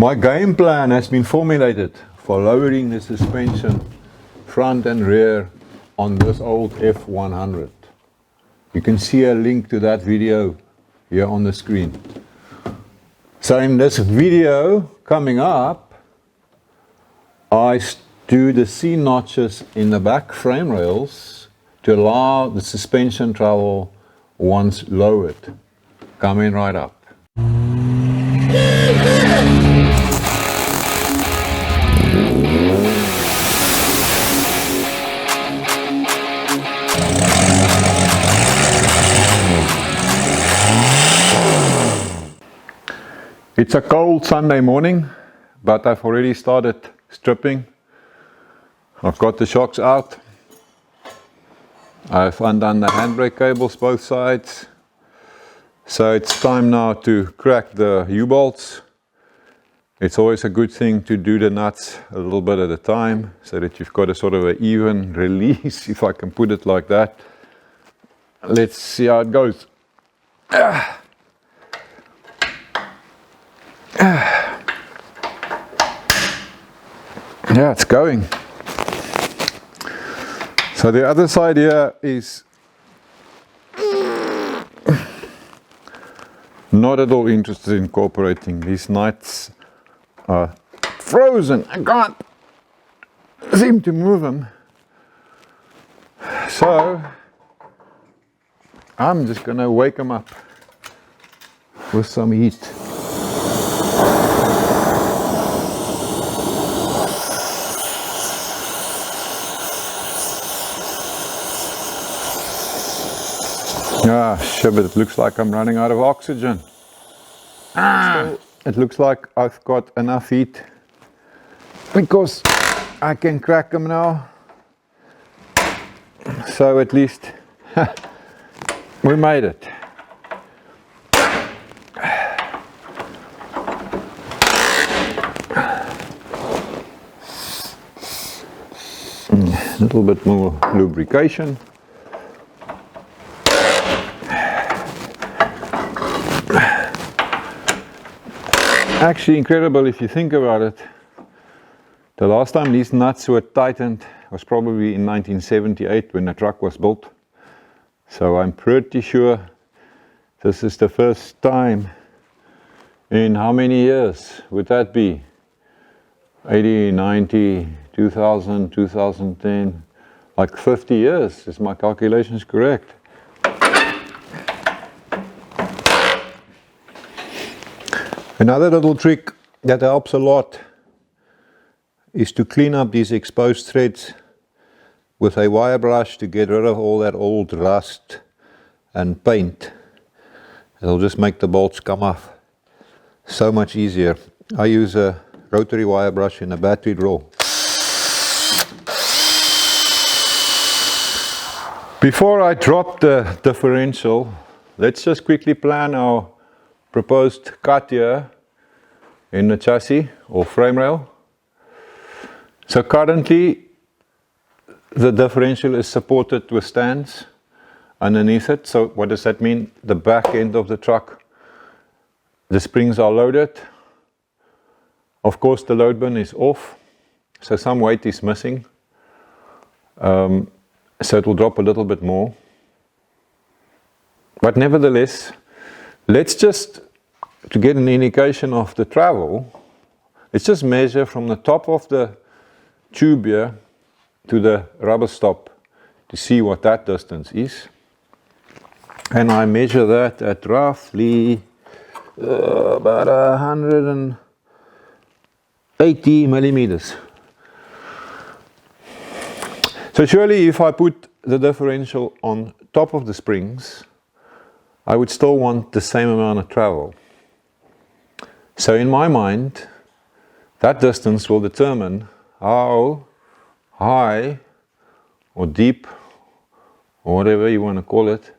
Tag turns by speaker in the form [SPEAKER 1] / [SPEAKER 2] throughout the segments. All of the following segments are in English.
[SPEAKER 1] My game plan has been formulated for lowering the suspension front and rear on this old F100. You can see a link to that video here on the screen. So in this video coming up, I do the C notches in the back frame rails to allow the suspension travel once lowered. Coming right up. It's a cold Sunday morning, but I've already started stripping. I've got the shocks out. I've undone the handbrake cables both sides. So it's time now to crack the U-bolts. It's always a good thing to do the nuts a little bit at a time so that you've got a sort of an even release, if I can put it like that. Let's see how it goes. Yeah, it's going. So the other side here is not at all interested in cooperating. These nuts are frozen. I can't seem to move them. So I'm just going to wake them up with some heat. Ah, shit, but it looks like I'm running out of oxygen. It looks like I've got enough heat because I can crack them now. So at least we made it. A little bit more lubrication. Actually incredible if you think about it. The last time these nuts were tightened was probably in 1978 when the truck was built. So I'm pretty sure this is the first time in how many years would that be? 80, 90, 2000, 2010, like 50 years, is my calculations correct? Another little trick that helps a lot is to clean up these exposed threads with a wire brush to get rid of all that old rust and paint. It'll just make the bolts come off so much easier. I use a rotary wire brush in a battery drawer. Before I drop the differential, let's just quickly plan our proposed cut here in the chassis or frame rail. So currently the differential is supported with stands underneath it. So what does that mean? The back end of the truck, the springs are loaded. Of course the load bin is off, so some weight is missing. So it will drop a little bit more. But nevertheless, let's just, to get an indication of the travel, let's just measure from the top of the tube here to the rubber stop to see what that distance is. And I measure that at roughly about 180 millimeters. So surely if I put the differential on top of the springs, I would still want the same amount of travel. So in my mind, that distance will determine how high or deep, or whatever you want to call it,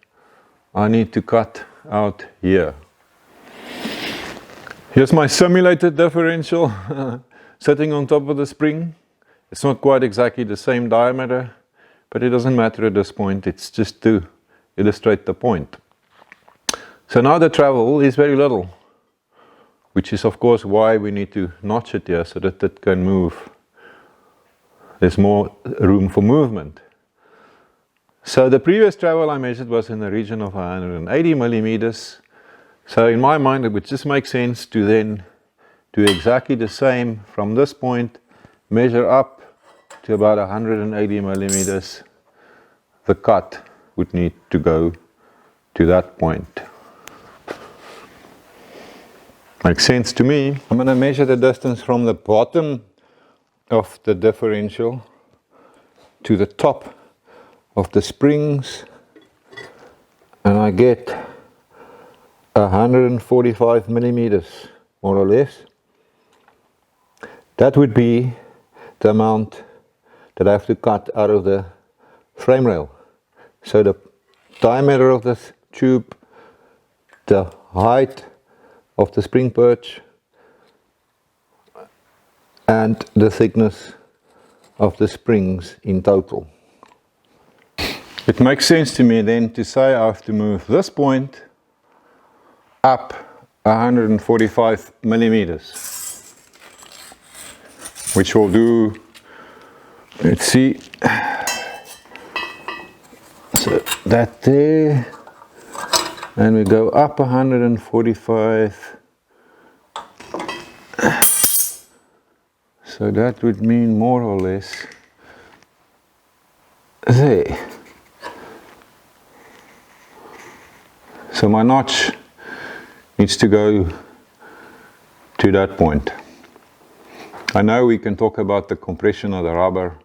[SPEAKER 1] I need to cut out here. Here's my simulated differential sitting on top of the spring. It's not quite exactly the same diameter, but it doesn't matter at this point. It's just to illustrate the point. So now the travel is very little. which is of course why we need to notch it here so that it can move. There's more room for movement. So the previous travel I measured was in the region of 180 millimeters. So in my mind it would just make sense to then do exactly the same from this point, measure up to about 180 millimeters. The cut would need to go to that point. Makes sense to me. I'm going to measure the distance from the bottom of the differential to the top of the springs, and I get 145 millimeters, more or less. That would be the amount that I have to cut out of the frame rail. So the diameter of this tube, the height of the spring perch, and the thickness of the springs in total. It makes sense to me then to say I have to move this point up 145 millimeters, which will do, let's see, so that there, and we go up 145, so that would mean more or less there. So my notch needs to go to that point. I know we can talk about the compression of the rubber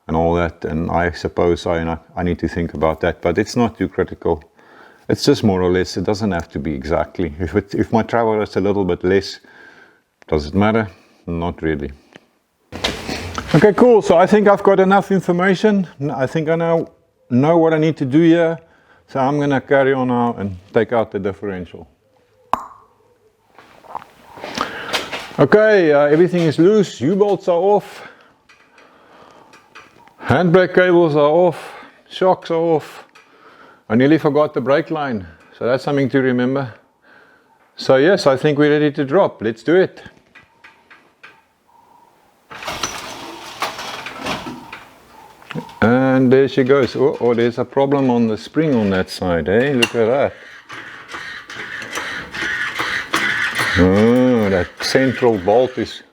[SPEAKER 1] and all that, and I suppose I need to think about that, but it's not too critical. It's just more or less. It doesn't have to be exactly. If my travel is a little bit less, does it matter? Not really. Okay, cool. So I think I've got enough information. I think I now know what I need to do here. So I'm going to carry on now and take out the differential. Okay, everything is loose. U-bolts are off. Handbrake cables are off. Shocks are off. I nearly forgot the brake line. So that's something to remember. So yes, I think we're ready to drop. Let's do it. And there she goes. Oh, there's a problem on the spring on that side, eh? Look at that. Oh, that central bolt is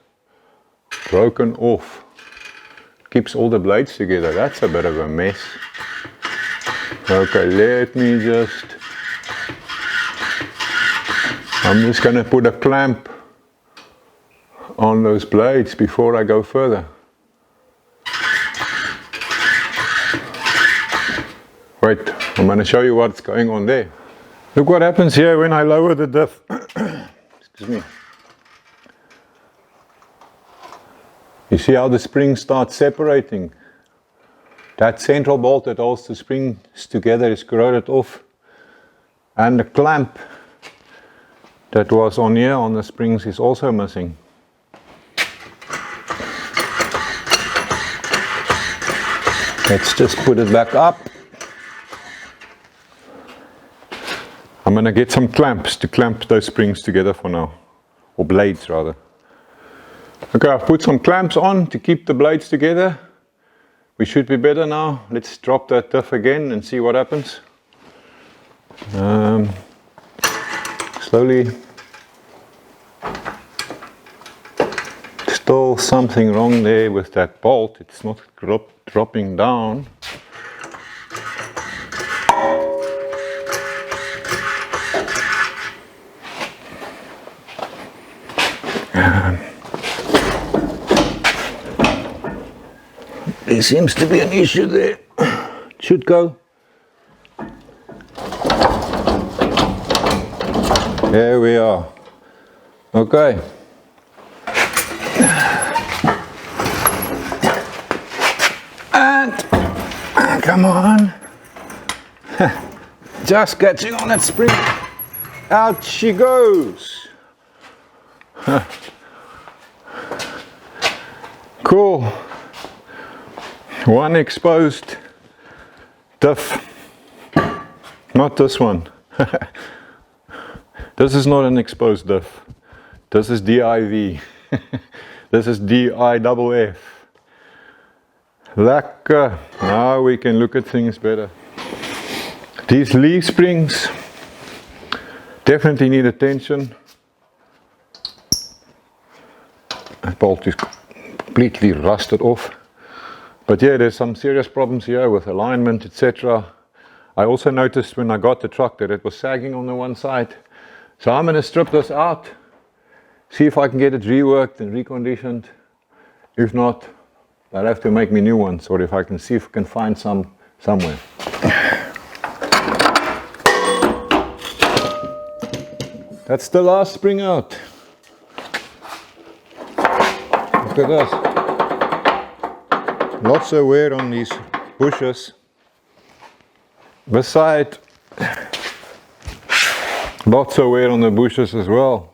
[SPEAKER 1] broken off. Keeps all the blades together. That's a bit of a mess. Okay, I'm just going to put a clamp on those blades before I go further. Wait, I'm going to show you what's going on there. Look what happens here when I lower the diff. Excuse me. You see how the spring starts separating? That central bolt that holds the springs together is corroded off. And the clamp that was on here on the springs is also missing. Let's just put it back up. I'm going to get some clamps to clamp those springs together for now, or blades rather. Okay, I've put some clamps on to keep the blades together. We should be better now. Let's drop that diff again and see what happens. Slowly. Still something wrong there with that bolt. It's not dropping down. There seems to be an issue there. It should go. There we are. Okay. And come on. Just catching on that spring. Out she goes. Cool. One exposed diff. Not this one. This is not an exposed diff. This is DIV. This is DIFF. Lekker. Now we can look at things better. These leaf springs definitely need attention. That bolt is completely rusted off. But yeah, there's some serious problems here with alignment, etc. I also noticed when I got the truck that it was sagging on the one side. So I'm going to strip this out, see if I can get it reworked and reconditioned. If not, I'll have to make me new ones, or if I can see if I can find some somewhere. That's the last spring out. Look at this. Lots of wear on these bushes. Beside, lots of wear on the bushes as well.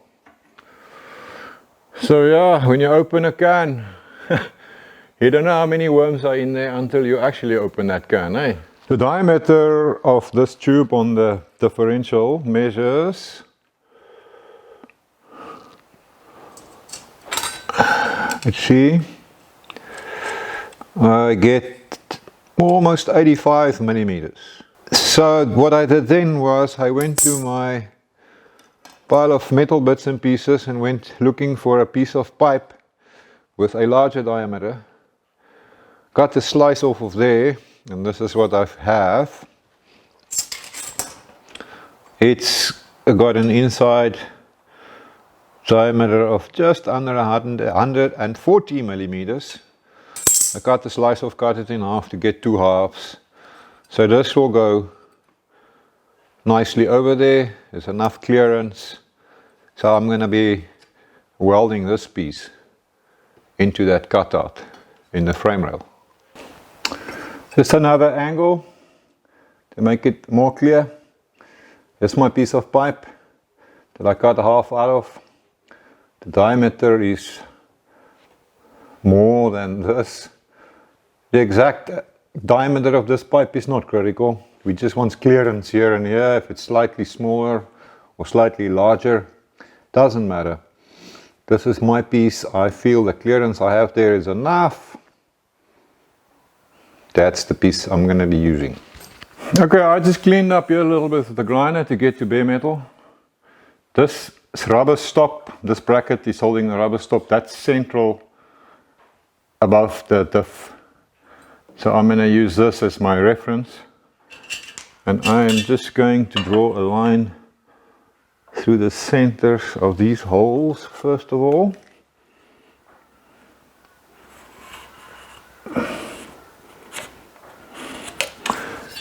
[SPEAKER 1] So yeah, when you open a can, you don't know how many worms are in there until you actually open that can, eh? The diameter of this tube on the differential measures, let's see, I get almost 85 millimeters. So what I did then was I went to my pile of metal bits and pieces and went looking for a piece of pipe with a larger diameter. Cut a slice off of there, and this is what I have. It's got an inside diameter of just under 140 millimeters. I cut a slice off, cut it in half to get two halves. So this will go nicely over there. There's enough clearance. So I'm going to be welding this piece into that cutout in the frame rail. Just another angle to make it more clear. Here's my piece of pipe that I cut half out of. The diameter is more than this. The exact diameter of this pipe is not critical. We just want clearance here and here. If it's slightly smaller or slightly larger, doesn't matter. This is my piece. I feel the clearance I have there is enough. That's the piece I'm going to be using. Okay, I just cleaned up here a little bit with the grinder to get to bare metal. This rubber stop, this bracket is holding the rubber stop, that's central above the diff. So I'm going to use this as my reference. And I am just going to draw a line through the centers of these holes first of all.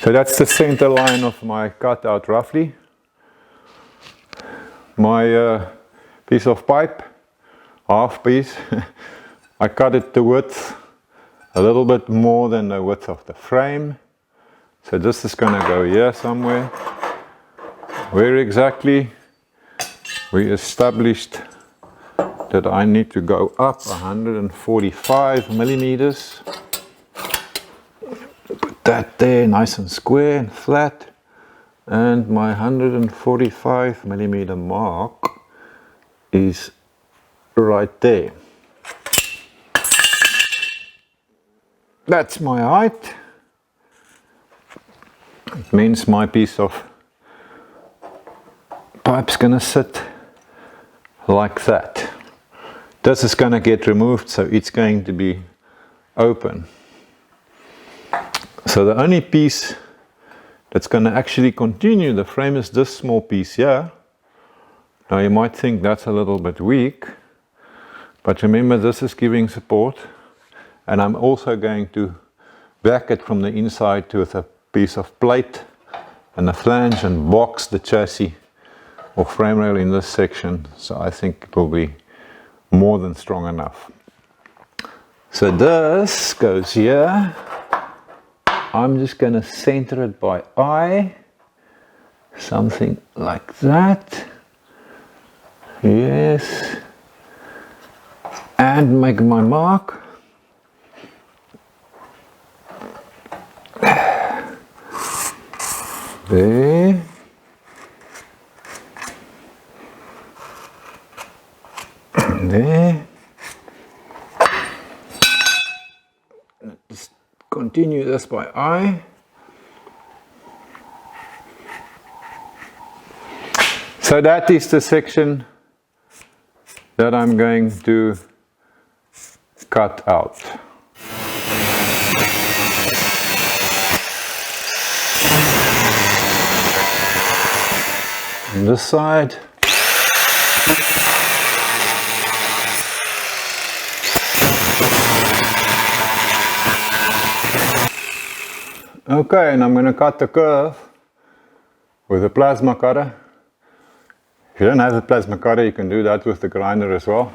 [SPEAKER 1] So that's the center line of my cutout roughly. My piece of pipe, half piece, I cut it the width a little bit more than the width of the frame. So this is going to go here somewhere. Where exactly? We established that I need to go up 145 millimeters. Put that there nice and square and flat. And my 145 millimeter mark is right there. That's my height. It means my piece of pipe's gonna sit like that. This is gonna get removed, so it's going to be open. So the only piece that's going to actually continue the frame is this small piece here. Now you might think that's a little bit weak, but remember this is giving support, and I'm also going to back it from the inside with a piece of plate and a flange and box the chassis or frame rail in this section. So I think it will be more than strong enough. So this goes here. I'm just going to center it by eye, something like that. Yes. And make my mark. There. continue this by eye. So that is the section that I'm going to cut out. On this side. Okay, and I'm going to cut the curve with a plasma cutter. If you don't have a plasma cutter, you can do that with the grinder as well.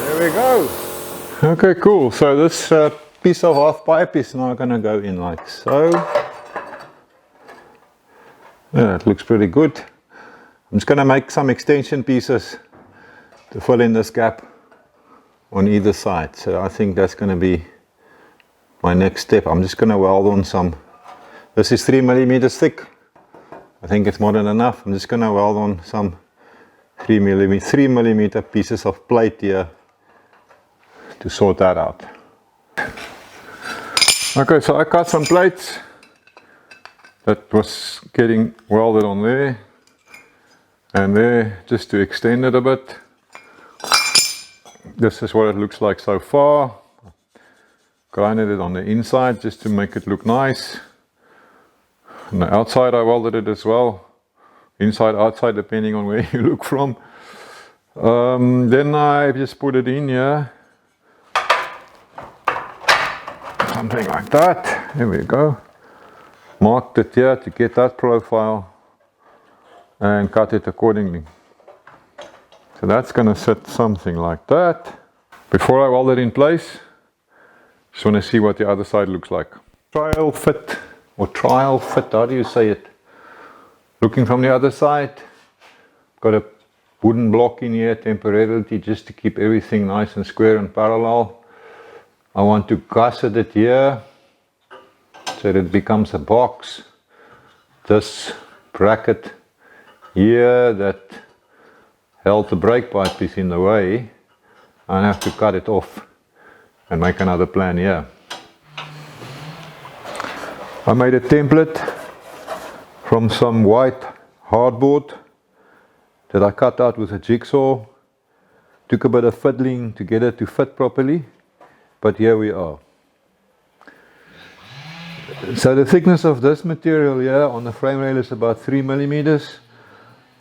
[SPEAKER 1] There we go. Okay, cool. So this piece of half pipe is now going to go in like so. Yeah, it looks pretty good. I'm just going to make some extension pieces to fill in this gap on either side. So I think that's going to be my next step. I'm just going to weld on some. This is 3mm thick. I think it's more than enough. I'm just going to weld on some 3mm pieces of plate here to sort that out. Okay, so I cut some plates that was getting welded on there and there, just to extend it a bit. This is what it looks like so far. Grinded it on the inside just to make it look nice. On the outside I welded it as well. Inside, outside, depending on where you look from. Then I just put it in here. Something like that. There we go. Marked it here to get that profile and cut it accordingly. So that's going to sit something like that. Before I weld it in place, just want to see what the other side looks like. Trial fit, or trial fit, how do you say it? Looking from the other side, got a wooden block in here temporarily just to keep everything nice and square and parallel. I want to gusset it here so that it becomes a box. This bracket here that held the brake pipe is in the way. I have to cut it off and make another plan here. I made a template from some white hardboard that I cut out with a jigsaw. Took a bit of fiddling to get it to fit properly, but here we are. So the thickness of this material here on the frame rail is about 3mm.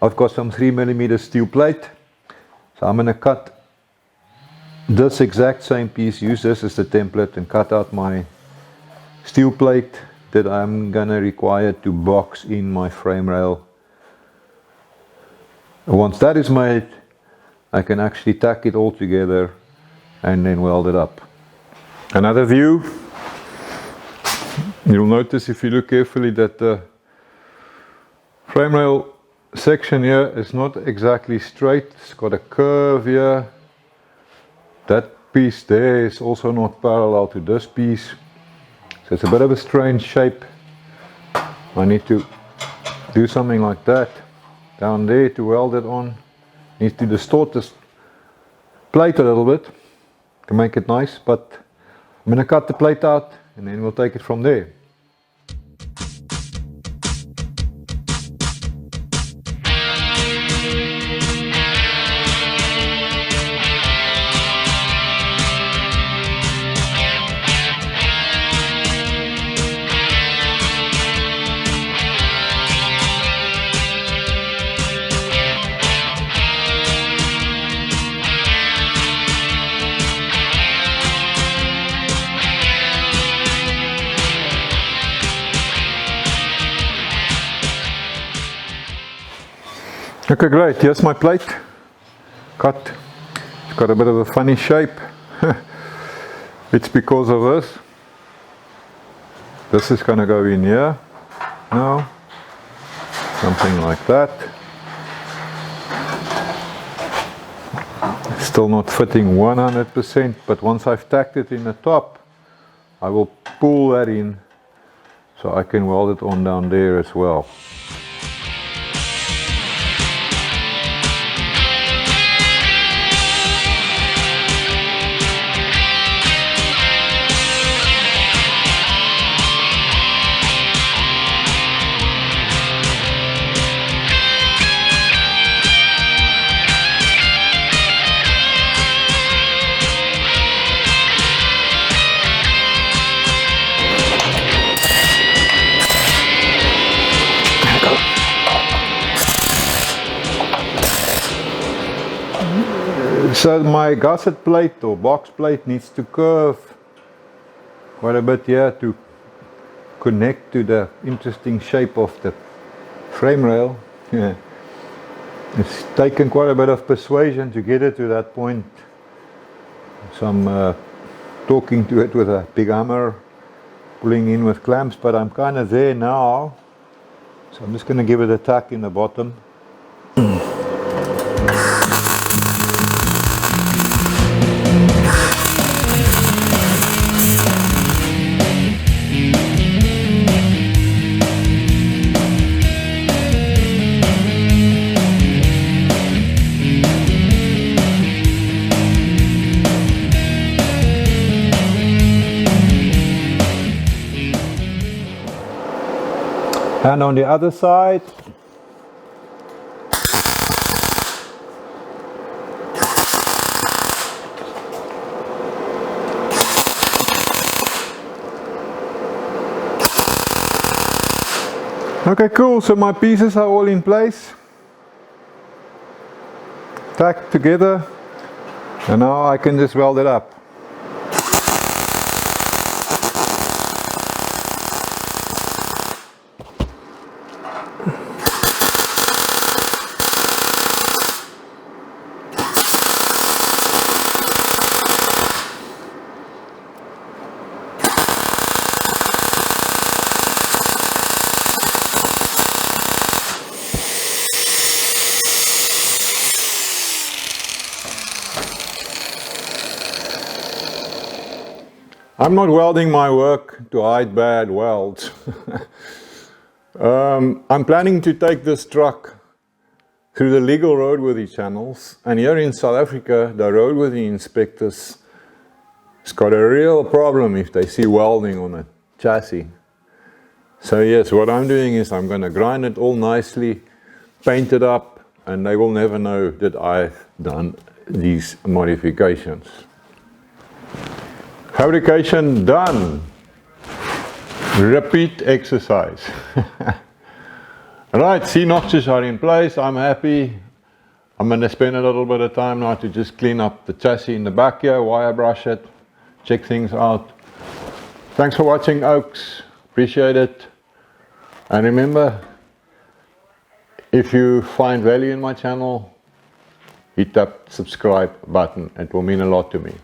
[SPEAKER 1] I've got some 3mm steel plate, so I'm going to cut this exact same piece, use this as the template and cut out my steel plate that I'm going to require to box in my frame rail. Once that is made, I can actually tack it all together and then weld it up. Another view, you'll notice if you look carefully that the frame rail section here is not exactly straight. It's got a curve here. That piece there is also not parallel to this piece. So it's a bit of a strange shape. I need to do something like that down there to weld it on. Need to distort this plate a little bit to make it nice, but I'm going to cut the plate out and then we'll take it from there. Okay, great. Here's my plate. Cut. It's got a bit of a funny shape. It's because of this. This is going to go in here now. Something like that. Still not fitting 100%, but once I've tacked it in the top, I will pull that in so I can weld it on down there as well. So my gusset plate or box plate needs to curve quite a bit here to connect to the interesting shape of the frame rail. Yeah. It's taken quite a bit of persuasion to get it to that point. So I'm talking to it with a big hammer, pulling in with clamps, but I'm kind of there now. So I'm just going to give it a tack in the bottom. And on the other side, okay, cool. So my pieces are all in place, tacked together, and now I can just weld it up. I'm not welding my work to hide bad welds. I'm planning to take this truck through the legal roadworthy channels, and here in South Africa the roadworthy inspectors has got a real problem if they see welding on a chassis. So yes, what I'm doing is I'm going to grind it all nicely, paint it up, and they will never know that I've done these modifications. Fabrication done. Repeat exercise. Right, C notches are in place. I'm happy. I'm going to spend a little bit of time now to just clean up the chassis in the back here, wire brush it, check things out. Thanks for watching, Oaks. Appreciate it. And remember, if you find value in my channel, hit that subscribe button. It will mean a lot to me.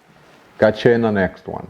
[SPEAKER 1] Catch you in the next one.